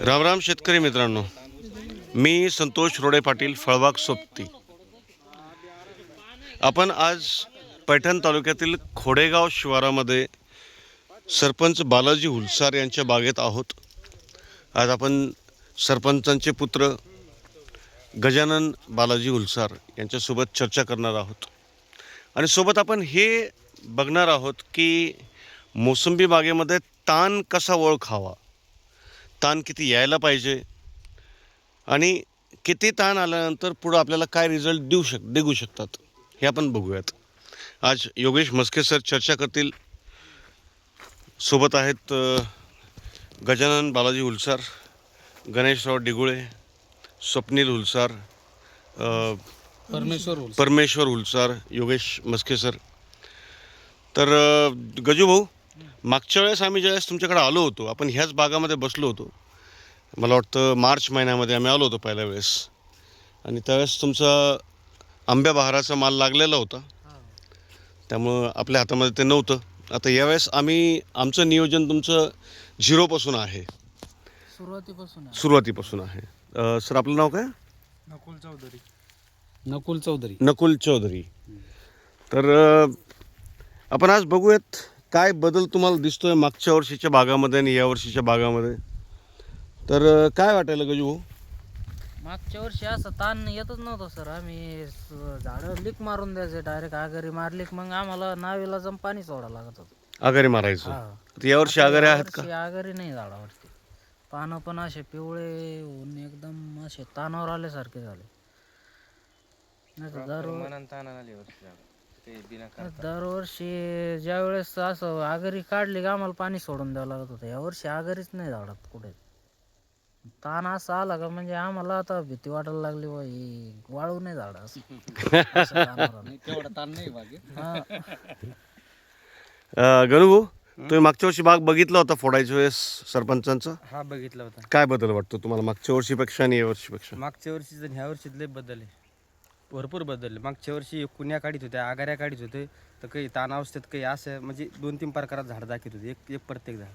राम राम शेतकरी मित्रांनो, मी संतोष रोडे पाटील, फळबाग सोबती. आपण आज पैठण तालुक्यातील खोडेगाव शिवारामध्ये सरपंच बालाजी हुलसार यांच्या बागेत आहोत. आज आपण सरपंचांचे पुत्र गजानन बालाजी हुलसार यांच्यासोबत चर्चा करणार आहोत आणि सोबत आपण हे बघणार आहोत की मोसंबी बागेमध्ये ताण कसा ओळखावा, ताण किती यायला पाहिजे आणि किती ताण आल्यानंतर पुढं आपल्याला काय रिझल्ट देऊ शकतात हे आपण बघूयात. आज योगेश मस्के सर चर्चा करतील. सोबत आहेत गजानन बालाजी हुलसार, गणेशराव डिगुळे, स्वप्नील हुलसार, परमेश्वर हुलसार, योगेश मस्के सर. तर गजू भाऊ, मागच्या वेळेस आम्ही ज्यावेळेस तुमच्याकडे आलो होतो, आपण ह्याच बागामध्ये बसलो होतो. मला वाटतं मार्च महिन्यामध्ये आम्ही आलो होतो पहिल्या वेळेस, आणि त्यावेळेस तुमचा आंब्या बहाराचा माल लागलेला होता, त्यामुळं आपल्या हातामध्ये ते नव्हतं. आता यावेळेस आमचं नियोजन तुमचं झिरोपासून आहे, सुरुवातीपासून आहे. सर, आपलं नाव काय? नकुल चौधरी. तर आपण आज बघूयात काय बदल तुम्हाला दिसतोय मागच्या वर्षीच्या बागामध्ये आणि या वर्षीच्या बागामध्ये. तर काय वाटायला गजू भाऊ? मागच्या वर्षी असं ताण येतच नव्हतं सर. आम्ही झाडं लीक मारून द्यायचे, डायरेक्ट आगारी मारली मग आम्हाला नावेला पाणी सोडावं लागत होतं. आगारी मारायचं. यावर्षी आगारी आहेत का? आगारी नाही झाडावरती. पानं पण असे पिवळे होऊन एकदम असे तानावर आल्यासारखे झाले. दरवर्षी ज्या वेळेस असं आगारी काढली का आम्हाला पाणी सोडून द्यावं लागत होतं. यावर्षी आगारीच नाही झाडात कुठे. ताण असा आला का म्हणजे आम्हाला आता भीती वाटायला लागली, ही वाळू नाही झाड असं. गणू भाऊ, तुम्ही मागच्या वर्षी बाग बघितला होता फोडायच्या वेळेस सरपंचांचा? हा, बघितला होता. काय बदल वाटतो तुम्हाला मागच्या वर्षीपेक्षा आणि या वर्षीपेक्षा? मागच्या वर्षी ह्या वर्षीत लय बदल आहे, भरपूर बदल. मागच्या वर्षी कुण्या काढीत होत्या, आगाऱ्या काढीत होते, तर काही ताण अवस्थेत काही असं म्हणजे 2-3 प्रकारात झाड दाखवत होते, एक प्रत्येक झाड.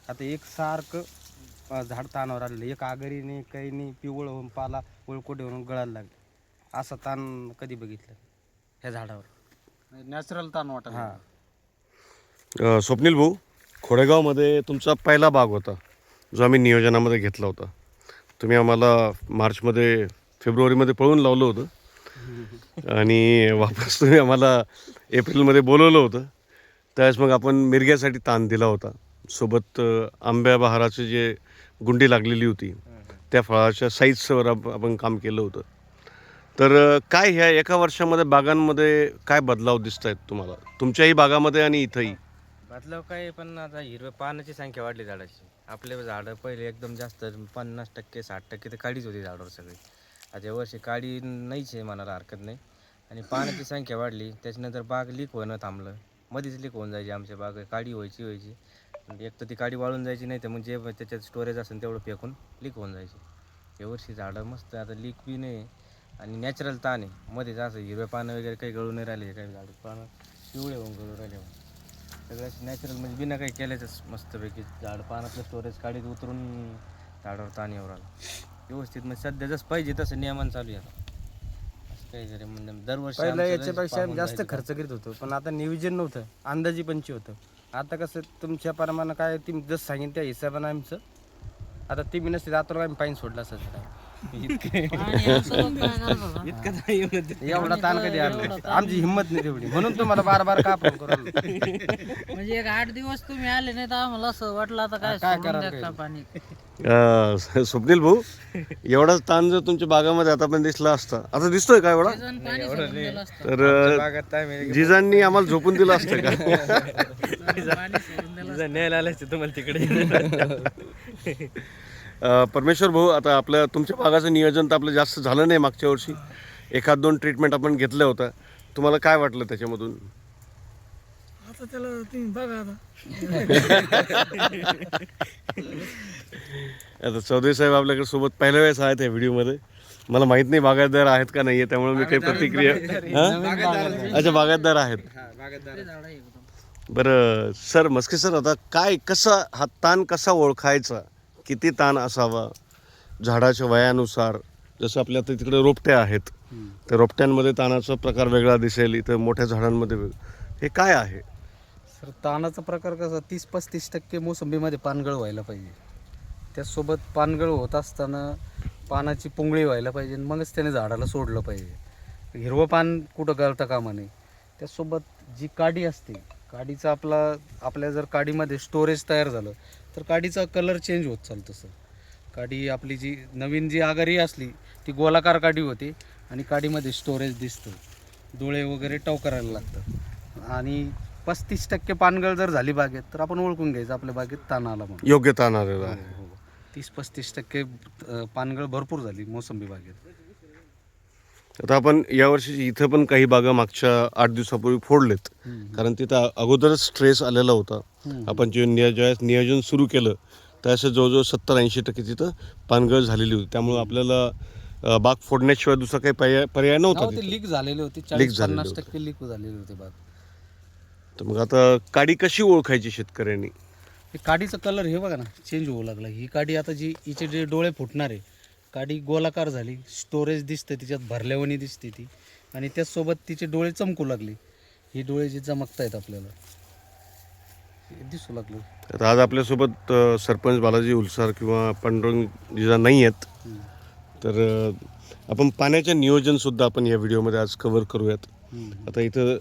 आता एक सारखं झाड ताणावर आलेलं, एक आगारीने काही नाही, पिवळ होऊन पाला वळकोटे होऊन गळायला लागले. असा ताण कधी बघितलं ह्या झाडावर, नॅचरल ताण वाटत. हां. स्वप्नील भाऊ, खोडेगावमध्ये तुमचा पहिला बाग होता जो आम्ही नियोजनामध्ये घेतला होता. तुम्ही आम्हाला फेब्रुवारीमध्ये पळून लावलं होतं आणि वापस तुम्ही आम्हाला एप्रिलमध्ये बोलवलं होतं. त्यावेळेस मग आपण मिरग्यासाठी ताण दिला होता. सोबत आंब्या बहाराची जे गुंडी लागलेली होती त्या फळाच्या साईजवर आपण काम केलं होतं. तर काय ह्या एका वर्षामध्ये बागांमध्ये काय बदलाव दिसत आहेत तुम्हाला, तुमच्याही बागामध्ये आणि इथंही? बदलाव काय, पण आता हिरव्या पानाची संख्या वाढली झाडाची. आपले झाडं पहिले एकदम जास्त 50% 60% तर काळीच होती झाडावर सगळी. आता यावर्षी काळी नाहीच आहे म्हणायला हरकत नाही, आणि पानाची संख्या वाढली. त्याच्यानंतर बाग लीक होणं थांबलं, मध्येच लीक होऊन जायची आमच्या बाग. काळी व्हायची, एक तर ती काळी वाळून जायची, नाही तर म्हणजे त्याच्यात स्टोरेज असेल तेवढं फेकून लीक होऊन जायची. यावर्षी झाडं मस्त, आता लीक बी नाही आणि नॅचरल ताण आहे. मध्येच असं हिरव्या पानं वगैरे काही गळून नाही राहिले, काही झाडं पानं पिवळे होऊन गळून राहिले. सगळं नॅचरल म्हणजे बिना काही केल्याचंच मस्तपैकी झाड पानातलं स्टोरेज काढीत उतरून झाडावर ताण येऊ राहिला व्यवस्थित. म्हणजे सध्या जसं पाहिजे तसं नियमन चालू आहे. असं काही जरी म्हणजे दरवर्षी पहिला याच्यापेक्षा जास्त खर्च करीत होतो, पण आता नियोजन नव्हतं, अंदाजी पंची होतं. आता कसं तुमच्या प्रमाणे काय तुम्ही जसं सांगेन त्या हिशोबानं आमचं. आता ती बी नसते आता आम्ही पाणी सोडला असं एवढा ताण कधी आला, आमची हिंमत नाही तेवढी, म्हणून तुम्हाला बार का फोन करू. म्हणजे 1 8 दिवस तुम्ही आले नाही तर आम्हाला असं वाटलं आता काय करा पाणी. स्वप्नील भाऊ, एवढाच ताण जर तुमच्या बागामध्ये आतापर्यंत दिसला असता, आता दिसतोय का एवढा? तर जिजांनी आम्हाला झोपून दिलं असतं का? न्यायला आले तुम्हाला तिकडे. परमेश्वर भाऊ, आता तुमच्या बागाचं नियोजन तर आपलं जास्त झालं नाही मागच्या वर्षी. 1-2 ट्रीटमेंट आपण घेतल्या होत्या. तुम्हाला काय वाटलं त्याच्यामधून? आता त्याला तुम्ही बघा आता चौधरी साहेब आपल्याकडे सोबत पहिल्या वेळेस आहेत या व्हिडिओमध्ये. मला माहित नाही बागायतदार आहेत का नाहीये, त्यामुळे मी काही प्रतिक्रिया. अच्छा, बागायतदार आहेत. बरं सर, मस्के सर, आता काय कसा हा ताण कसा ओळखायचा, किती ताण असावा झाडाच्या वयानुसार? जसं आपल्या आता तिकडे रोपट्या आहेत, त्या रोपट्यांमध्ये ताणाचा प्रकार वेगळा दिसेल, इथं मोठ्या झाडांमध्ये हे काय आहे? सर ताणाचा प्रकार कसा 30-35% मोसंबीमध्ये पानगळ व्हायला पाहिजे. त्याचसोबत पानगळ होत असताना पानाची पुंगळी व्हायला पाहिजे, मगच त्याने झाडाला सोडलं पाहिजे. हिरवं पान कुठं गळता कामा नये. त्याचसोबत जी काडी असते, काडीचा आपल्या जर काडीमध्ये स्टोरेज तयार झालं तर काडीचा कलर चेंज होत चालतं. सर काडी आपली जी नवीन जी आगारी असली ती गोलाकार काडी होते आणि काडीमध्ये स्टोरेज दिसतं, डोळे वगैरे टव करायला लागतात. आणि 35% पानगळ जर झाली बागेत तर आपण ओळखून घ्यायचं आपल्या बागेत ताण आला म्हणून. योग्य ताण आलेला आहे. 30-35% पानगळ भरपूर झाली मोसंबी बागेत. आता आपण यावर्षी इथं पण काही बागा मागच्या 8 दिवसापूर्वी फोडलेत, कारण तिथं अगोदरच स्ट्रेस आलेला होता. आपण ज्यावेळेस नियोजन सुरू केलं त्यावेळेस जवळजवळ 70-80% तिथं पानगळ झालेली होती. त्यामुळे आपल्याला बाग फोडण्याशिवाय दुसरा काही पर्याय नव्हता. ते लीक झालेले होते, लीक झालेले 40-50% लीक झालेले होते बाग. तर मग आता काडी कशी ओळखायची शेतकऱ्यांनी? हे काडीचा कलर हे बघा ना चेंज होऊ लागला. ही काडी आता जी हिचे जे डोळे फुटणार आहे, काडी गोलाकार झाली, स्टोरेज दिसते तिच्यात, भरल्यावानी दिसते ती, आणि त्याचसोबत तिचे डोळे चमकू लागले. ही डोळे जे चमकतायत आपल्याला हे दिसू लागलं. तर आज आपल्यासोबत सरपंच बालाजी उलसार किंवा पांडुरंग जिजा नाही आहेत, तर आपण पाण्याचे नियोजनसुद्धा आपण या व्हिडिओमध्ये आज कव्हर करूयात. आता इथं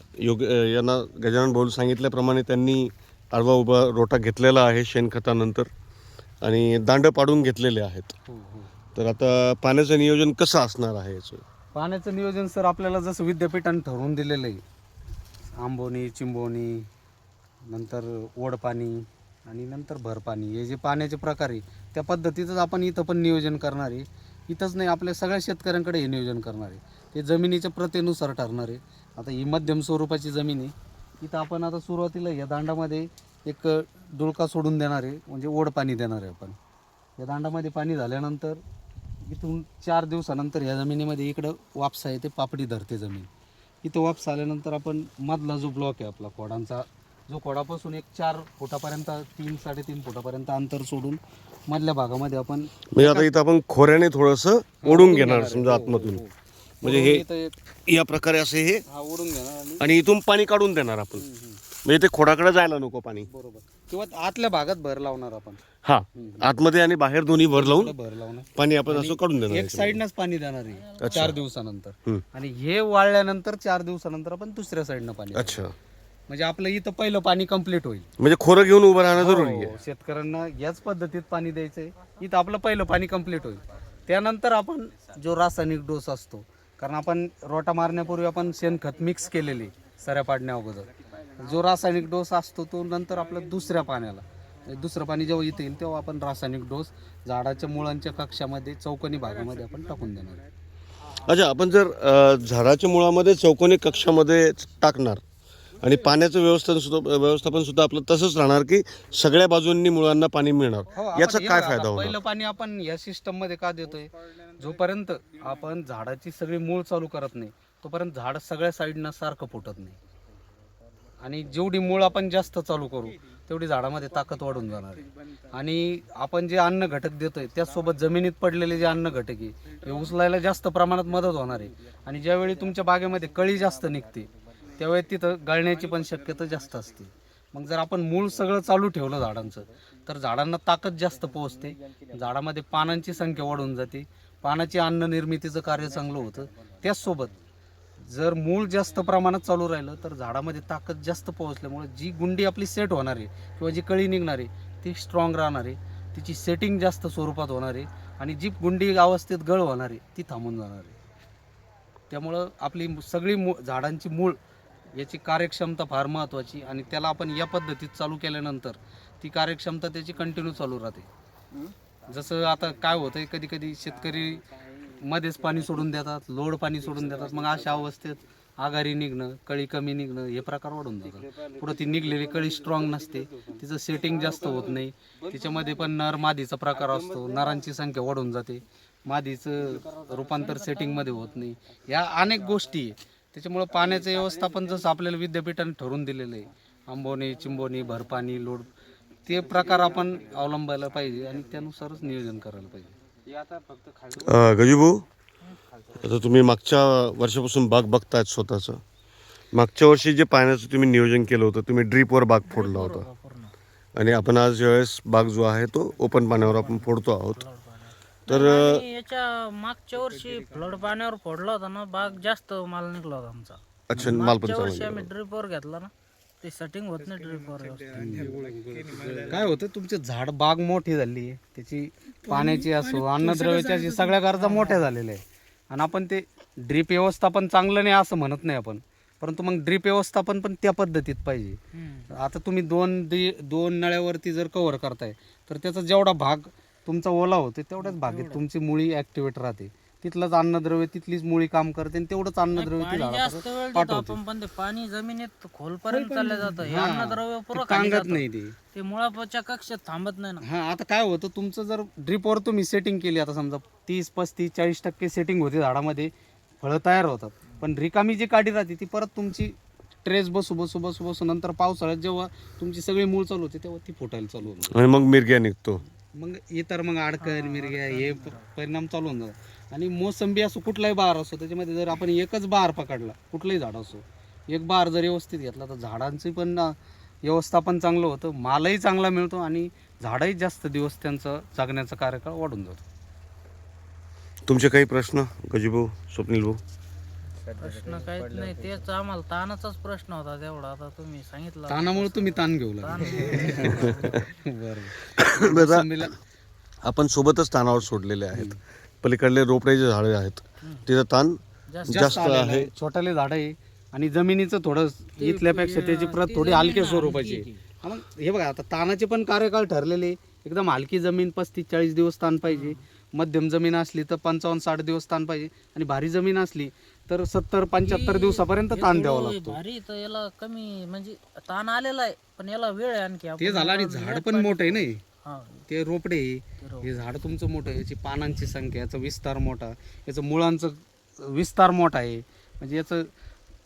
यांना गजानन भाऊ सांगितल्याप्रमाणे त्यांनी आडवा उभा रोटा घेतलेला आहे शेणखतानंतर आणि दांडं पाडून घेतलेले आहेत. तर आता पाण्याचं नियोजन कसं असणार आहे याचं? पाण्याचं नियोजन सर आपल्याला जसं विद्यापीठाने ठरवून दिलेलं आहे, आंबोनी, चिंबोनी, नंतर ओढपाणी आणि नंतर भरपाणी, हे जे पाण्याचे प्रकार आहे त्या पद्धतीतच आपण इथं पण नियोजन करणार आहे. इथंच नाही, आपल्या सगळ्या शेतकऱ्यांकडे हे नियोजन करणार आहे. ते जमिनीच्या प्रतेनुसार ठरणार आहे. आता ही मध्यम स्वरूपाची जमीन आहे, इथं आपण आता सुरुवातीला या दांडामध्ये एक डुलका सोडून देणार आहे, म्हणजे ओढ पाणी देणार आहे आपण. या दांडामध्ये पाणी झाल्यानंतर इथून 4 दिवसानंतर या जमिनीमध्ये इकडं वापसा आहे, ते पापडी धरते जमीन. इथं वापस आल्यानंतर आपण मधला जो ब्लॉक आहे आपला खोडांचा, जो खोडापासून एक 4 फुटापर्यंत 3-3.5 फुटापर्यंत अंतर सोडून मधल्या भागामध्ये आपण म्हणजे आता इथं आपण खोऱ्याने थोडंसं ओढून घेणार समजा आतमधून, म्हणजे हे या प्रकारे असे हे ओढून घेणार आणि इथून पाणी काढून देणार आपण, म्हणजे ते खोडाकडे जायला नको पाणी. बरोबर. किंवा आतल्या भागात भर लावणार आपण. हा, आतमध्ये आणि बाहेर दोन्ही भर लावून भर लावणार, पाणी आपण असं काढून देणार. एक साईडनंच पाणी देणार आहे 4 दिवसानंतर, आणि हे वाळल्यानंतर 4 दिवसानंतर आपण दुसऱ्या साईडनं पाणी देणार. अच्छा, म्हणजे आपलं इथं पहिलं पाणी कंप्लीट होईल. म्हणजे खोरं घेऊन उभं राहणं जरुरी आहे. हो, शेतकऱ्यांना याच पद्धतीत पाणी द्यायचंय. इथं आपलं पहिलं पाणी कंप्लीट होईल. त्यानंतर आपण जो रासायनिक डोस असतो, कारण आपण रोटा मारण्यापूर्वी आपण शेणखत मिक्स केलेले सऱ्या पाडण्या अगोदर, जो रासायनिक डोस असतो तो नंतर आपलं दुसऱ्या पाण्याला, दुसरं पाणी जेव्हा इथे येईल तेव्हा आपण रासायनिक डोस झाडाच्या मुळांच्या कक्षामध्ये चौकोनी भागामध्ये आपण टाकून देणार. अच्छा, आपण जर झाडाच्या मुळामध्ये चौकोनी कक्षामध्ये टाकणार आणि पाण्याचं व्यवस्थापन सुद्धा आपलं तसंच राहणार की सगळ्या बाजूंनी मुळांना पाणी मिळणार, याचा काय फायदा होणार? पहिलं पाणी आपण या सिस्टम मध्ये का देतोय, जोपर्यंत आपण झाडाची सगळी मूळ चालू करत नाही तोपर्यंत झाड सगळ्या साईडनं सारखं फुटत नाही. आणि जेवढी मूळ आपण जास्त चालू करू तेवढी झाडामध्ये ताकद वाढून जाणार आहे. आणि आपण जे अन्न घटक देतोय त्याचसोबत जमिनीत पडलेले जे अन्न घटक आहे हे उचलायला जास्त प्रमाणात मदत होणार आहे. आणि ज्यावेळी तुमच्या बागेमध्ये कळी जास्त निघते त्यावेळी तिथं गळण्याची पण शक्यता जास्त असते. मग जर आपण मूळ सगळं चालू ठेवलं झाडांचं तर झाडांना ताकद जास्त पोहोचते, झाडामध्ये पानांची संख्या वाढून जाते, पानाची अन्न निर्मितीचं कार्य चांगलं होतं. त्याचसोबत जर मूळ जास्त प्रमाणात चालू राहिलं तर झाडामध्ये ताकद जास्त पोहोचल्यामुळे जी गुंडी आपली सेट होणार आहे किंवा जी कळी निघणार आहे ती स्ट्रॉंग राहणार आहे, तिची सेटिंग जास्त स्वरूपात होणार आहे आणि जी गुंडी अवस्थेत गळ होणार आहे ती थांबून जाणार आहे. त्यामुळं आपली सगळी झाडांची मूळ याची कार्यक्षमता फार महत्त्वाची, आणि त्याला आपण या पद्धतीत चालू केल्यानंतर ती कार्यक्षमता त्याची कंटिन्यू चालू राहते. जसं आता काय होतंय, कधी कधी शेतकरी मध्येच पाणी सोडून देतात, लोड पाणी सोडून देतात, मग अशा अवस्थेत आघारी निघणं, कळी कमी निघणं हे प्रकार वाढून जातात. पुढे ती निघलेली कळी स्ट्रॉंग नसते, तिचं सेटिंग जास्त होत नाही, तिच्यामध्ये पण नर मादीचा प्रकार असतो, नरांची संख्या वाढून जाते, मादीचं रूपांतर सेटिंगमध्ये होत नाही, या अनेक गोष्टी आहे. त्याच्यामुळं पाण्याचं व्यवस्थापन जसं आपल्याला विद्यापीठाने ठरवून दिलेलं आहे आंबोनी चिंबोनी भरपाणी लोड ते प्रकार आपण अवलंबायला पाहिजे आणि त्यानुसारच नियोजन करायला पाहिजे. गजूभाऊ, आता तुम्ही मागच्या वर्षापासून बाग बघतायत स्वतःचं. मागच्या वर्षी जे पाण्याचं तुम्ही नियोजन केलं होतं, तुम्ही ड्रीपवर बाग फोडला होता पूर्ण आणि आपण आज ज्यावेळेस बाग जो आहे तो ओपन पाण्यावर आपण फोडतो आहोत. तर आणि याच्या मागच्या वर्षी फ्लड पाण्यावर फोडला होता ना, बाग जास्त माल निघला होता आमचा. अच्छा, माल पण मागच्या वर्षी चांगला आम्ही ड्रिपवर घेतला ना, ते सेटिंग होत नाही ड्रिपवर. काय होतं तुमचे झाड बाग मोठी झाली आहे, त्याची पाण्याची असो अन्नद्रव्याची अशी सगळ्या गरजा मोठ्या झालेल्या आहे आणि आपण ते ड्रीप व्यवस्थापन चांगलं नाही असं म्हणत नाही आपण, परंतु मग ड्रीप व्यवस्थापन पण त्या पद्धतीत पाहिजे. आता तुम्ही दोन नळ्यावरती जर कव्हर करताय तर त्याचा जेवढा भाग तुमचा ओला होतो तेवढ्याच भागेत तुमची मुळी ऍक्टिव्हेट राहते, तिथलंच अन्नद्रव्य तिथलीच मुळी काम करते आणि तेवढंच अन्नद्रव्य ती पाणी जास्त वेळ झाडापर्यंत देतो पाठवते. आपण, पण ते पाणी जमिनीत खोलपर्यंत चाललं जातं. हे अन्नद्रव्य पुरं ते खाली कांगत जातं. नाही ते मुळाच्या कक्षात थांबत नाही ना. हा आता काय होतं तुमचं जर ड्रीपवर तुम्ही सेटिंग केली, आता समजा 30-35-40% सेटिंग होते झाडामध्ये, फळं तयार होतात, पण रिकामी जी काडी राहते ती परत तुमची ट्रेस बसू नंतर पावसाळ्यात जेव्हा तुमची सगळी मूळ चालू होते तेव्हा ती फुटायला चालू होते. आणि मग मिरग्या निघतो. मग इतर मग अडकण मिरग्या हे परिणाम चालू होऊन जातात. आणि मोसंबी असो कुठलाही बहार असो, त्याच्यामध्ये जर आपण एकच बहार पकडला, कुठलंही झाड असो, एक बहार जर व्यवस्थित घेतला तर झाडांचं पण व्यवस्थापन चांगलं होतं, मालही चांगला मिळतो आणि झाडही जास्त दिवस त्यांचं जगण्याचा कार्यकाळ वाढून जातो. तुमचे काही प्रश्न गजूभाऊ, स्वप्नील भाऊ? प्रश्न काहीच नाही, तेच आम्हाला ताणाचाच प्रश्न होता तेवढा. आता तुम्ही सांगितलं ताणामुळे तुम्ही ताण घेऊ ताण. लागले. बरं बरं, आपण सोबतच तानावर सोडलेले आहेत. पलीकडले रोपड्याचे झाडे आहेत, तिथं ताण जास्त आहे. छोटाले झाड आहे आणि जमिनीचं थोडं इथल्यापेक्षा त्याची प्रत थोडी हलक्या स्वरूपाची आहे. हा, मग हे बघा आता तानाचे पण कार्यकाळ ठरलेले. एकदम हलकी जमीन 35-40 दिवस ताण पाहिजे, मध्यम जमीन असली तर 55-60 दिवस ताण पाहिजे आणि भारी जमीन असली तर 70-75 दिवसापर्यंत ताण द्यावा लागतो. भारी तर याला कमी म्हणजे ताण आलेला आहे, पण याला वेळ आहे आणखी. ते झालं आणि झाड पण मोठं आहे नाही, हा, ते रोपडे हे झाड तुमचं मोठं आहे, याची पानांची संख्या, याचा विस्तार मोठा, याचं मुळांचं विस्तार मोठा आहे, म्हणजे याचं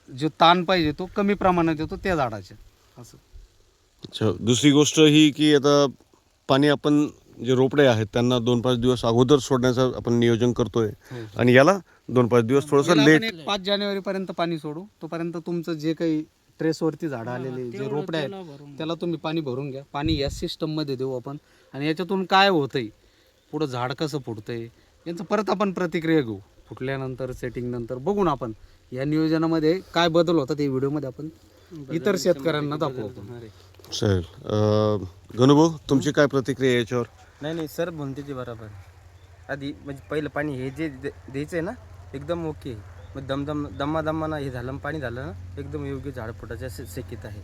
जो ताण पाहिजे तो कमी प्रमाणात येतो त्या झाडाच्या असं. अच्छा, दुसरी गोष्ट ही की आता पाणी आपण जे रोपडे आहेत त्यांना 2-5 दिवस अगोदर सोडण्याचं आपण नियोजन करतोय आणि याला 2-5 दिवस थोडंसं याला लेट. आपण एक 5 जानेवारीपर्यंत पाणी सोडू, तोपर्यंत तुमचं जे काही ट्रेसवरती झाडं आलेले जे रोपडे आहेत त्याला तुम्ही पाणी भरून घ्या. पाणी या सिस्टममध्ये देऊ आपण आणि याच्यातून काय होतंय, पुढं झाड कसं फुटतंय यांचं परत आपण प्रतिक्रिया घेऊ. फुटल्यानंतर सेटिंग नंतर बघून आपण या नियोजनामध्ये काय बदल होतात ते व्हिडिओमध्ये आपण इतर शेतकऱ्यांना दाखवू आपण. चालेल. गणूभाऊ, तुमची काय प्रतिक्रिया आहे याच्यावर? नाही सर म्हणते ते बरोबर. आधी म्हणजे पहिलं पाणी हे जे द्यायचं आहे ना एकदम ओके, मग दमाना हे झालं पाणी झालं ना एकदम योग्य झाड फुटायच्या शक्यता आहे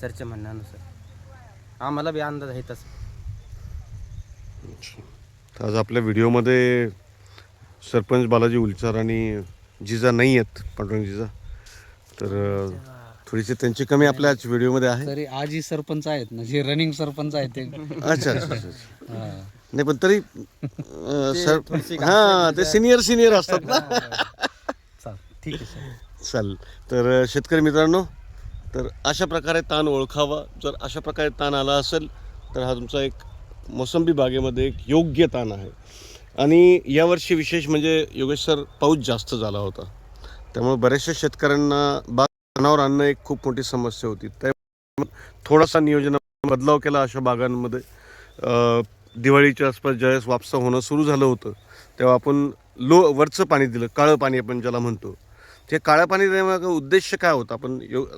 सरच्या म्हणण्यानुसार. आम्हाला बी अंदाज आहे तसं. तर आज आपल्या व्हिडिओमध्ये सरपंच बालाजी उलचार आणि जिजा नाही आहेत, पांडुरंग जिजा, तर थोडीशी त्यांची कमी आपल्या आज व्हिडिओमध्ये आहे. तरी आजही सरपंच आहेत ना, जे रनिंग सरपंच आहेत ते. अच्छा अच्छा अच्छा. नाही पण तरी हां, ते सिनियर असतात ना. ठीक आहे सर. चालेल. तर शेतकरी मित्रांनो, तर अशा प्रकारे ताण ओळखावा. जर अशा प्रकारे ताण आला असेल तर हा तुमचा एक मोसंबी बागेमध्ये एक योग्य ताण आहे. आणि यावर्षी विशेष म्हणजे योगेश सर पाऊस जास्त झाला होता, त्यामुळे बऱ्याचशा शेतकऱ्यांना बाग ताणावर आणणं एक खूप मोठी समस्या होती. त्यामुळे थोडासा नियोजन बदलाव केला अशा बागांमध्ये. दिवाळीच्या आसपास ज्यावेळेस वापसा होणं सुरू झालं होतं तेव्हा आपण वरचं पाणी दिलं, काळं पाणी आपण ज्याला म्हणतो. ते काळं पाणी देण्यामागं उद्देश काय होता?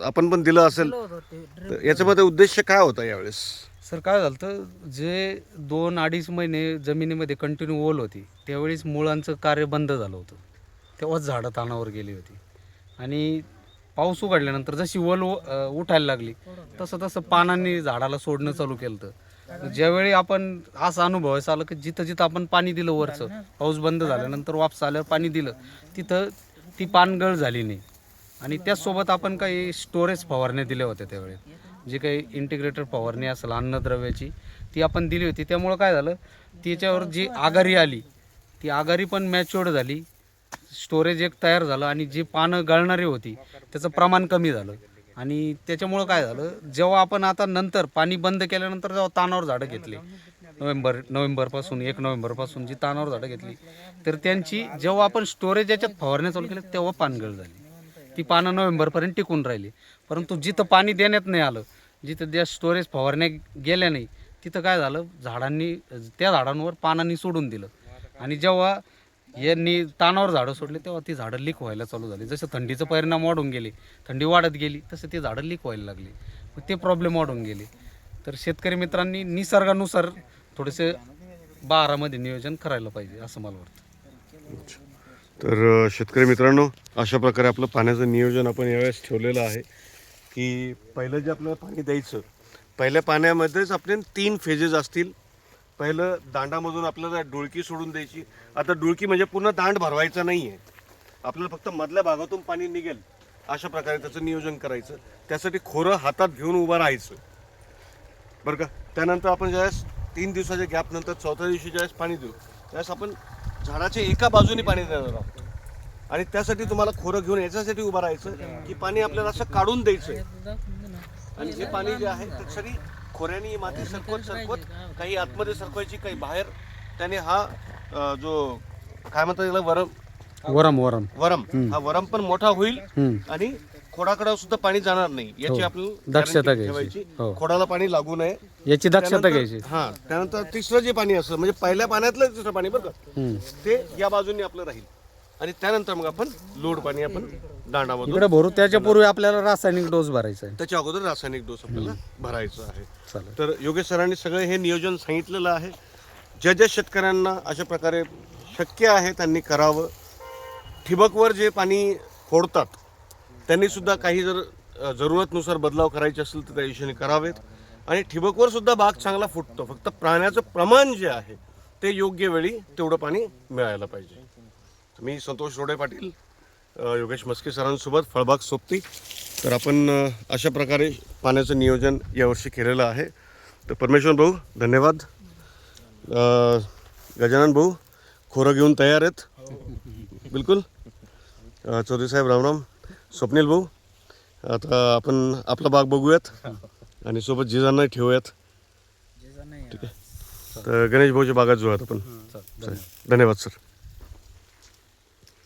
आपण पण दिलं असेल तर याच्यामध्ये उद्देश काय होता यावेळेस? सर काय झालं तर जे 2-2.5 महिने जमिनीमध्ये कंटिन्यू ओल होती त्यावेळेस मुळांचं कार्य बंद झालं होतं, तेव्हाच झाडं ताणावर गेली होती. आणि पाऊस उघडल्यानंतर जशी ओल उठायला लागली तसं पानांनी झाडाला सोडणं चालू केलं होतं. ज्यावेळी आपण असा अनुभवायचं आलं की जिथं आपण पाणी दिलं वरचं, पाऊस बंद झाल्यानंतर वापस आल्यावर पाणी दिलं तिथं ती पानगळ झाली नाही. आणि त्याचसोबत आपण काही स्टोरेज फवारण्या दिल्या होत्या त्यावेळी, जी काही इंटिग्रेटेड फवारणी असेल अन्नद्रव्याची ती आपण दिली होती. त्यामुळं काय झालं, त्याच्यावर जी आघारी आली ती आघारी पण मॅच्युअर्ड झाली, स्टोरेज एक तयार झालं आणि जी पानं गळणारी होती त्याचं प्रमाण कमी झालं. आणि त्याच्यामुळं काय झालं, जेव्हा आपण आता नंतर पाणी बंद केल्यानंतर जेव्हा तानावर झाडं घेतली नोव्हेंबरपासून 1 नोव्हेंबरपासून जी तानावर झाडं घेतली, तर त्यांची जेव्हा आपण स्टोरेज याच्यात फवारण्या चालू केल्या तेव्हा पानगळ झाली. ती पानं नोव्हेंबरपर्यंत टिकून राहिली. परंतु जिथं पाणी देण्यात नाही आलं, जिथं त्या स्टोरेज फवारण्या गेल्या नाही, तिथं काय झालं, झाडांनी त्या झाडांवर पानांनी सोडून दिलं. आणि जेव्हा यांनी तानावर झाडं सोडले तेव्हा ती झाडं लीक व्हायला चालू झाली. जसं थंडीचं परिणाम वाढून गेले, थंडी वाढत गेली, तसं ते झाडं लीक व्हायला लागली. मग ते प्रॉब्लेम वाढून गेले. तर शेतकरी मित्रांनी निसर्गानुसार थोडेसे बहारामध्ये नियोजन करायला पाहिजे असं मला वाटतं. तर शेतकरी मित्रांनो, अशा प्रकारे आपलं पाण्याचं नियोजन आपण यावेळेस ठेवलेलं आहे की पहिलं जे आपल्याला पाणी द्यायचं, पहिल्या पाण्यामध्येच आपले 3 फेजेस असतील. पहिलं दांडामधून आपल्याला डुळकी सोडून द्यायची. आता डुळकी म्हणजे पूर्ण दांड भरवायचा नाही आहे, आपल्याला फक्त मधल्या भागातून पाणी निघेल अशा प्रकारे त्याचं नियोजन करायचं. त्यासाठी खोरं हातात घेऊन उभं राहायचं बरं का. त्यानंतर आपण ज्यावेळेस 3 दिवसाच्या गॅपनंतर 4थ्या दिवशी ज्यावेळेस पाणी देऊ त्यावेळेस आपण झाडाच्या एका बाजूने पाणी देणार आहोत. आणि त्यासाठी तुम्हाला खोरं घेऊन याच्यासाठी उभं राहायचं की पाणी आपल्याला असं काढून द्यायचं. आणि हे पाणी जे आहे ते सगळी खोऱ्यानी माती सरकवत काही आतमध्ये सरकवायची, काही बाहेर. त्याने हा जो काय म्हणतात त्याला वरम हा वरम पण मोठा होईल आणि खोडाकडे सुद्धा पाणी जाणार नाही याची आपल्याला दक्षता ठेवायची. खोडाला पाणी लागू नये याची दक्षता घ्यायची. हा. त्यानंतर तिसरं जे पाणी असतं म्हणजे पहिल्या पाण्यातलं तिसरं पाणी बरं का, ते या बाजूने आपलं राहील. आणि त्यानंतर मग आपण लोड पाणी आपण दांडामधून इकडे भरू. त्याच्यापूर्वी आपल्याला रासायनिक डोस भरायचा आहे. त्याच्या अगोदर रासायनिक डोस आपल्याला भरायचा आहे. चालेल. तर योगेश सरांनी सगळं हे नियोजन सांगितलेलं आहे. ज्या शेतकऱ्यांना अशा प्रकारे शक्य आहे त्यांनी करावं. ठिबकवर जे पाणी फोडतात त्यांनी सुद्धा काही जर जरूरतनुसार बदलाव करायचे असेल तर त्या दिशेने करावेत. आणि ठिबकवर सुद्धा बाग चांगला फुटतो, फक्त प्राण्याचं प्रमाण जे आहे ते योग्य वेळी तेवढं पाणी मिळायला पाहिजे. मी संतोष रोडे पाटील, योगेश मस्के सरांसोबत फळबाग सोबती. तर आपण अशा प्रकारे पाण्याचं नियोजन यावर्षी केलेलं आहे. तर परमेश्वर भाऊ धन्यवाद. गजानन भाऊ खोरं घेऊन तयार आहेत बिलकुल. चौधरी साहेब रामराम. स्वप्नील भाऊ, आता आपण आपला बाग बघूयात आणि सोबत जिजांना ठेवूयात. ठीक आहे. तर गणेश भाऊच्या बागात जाऊयात आपण. धन्यवाद सर.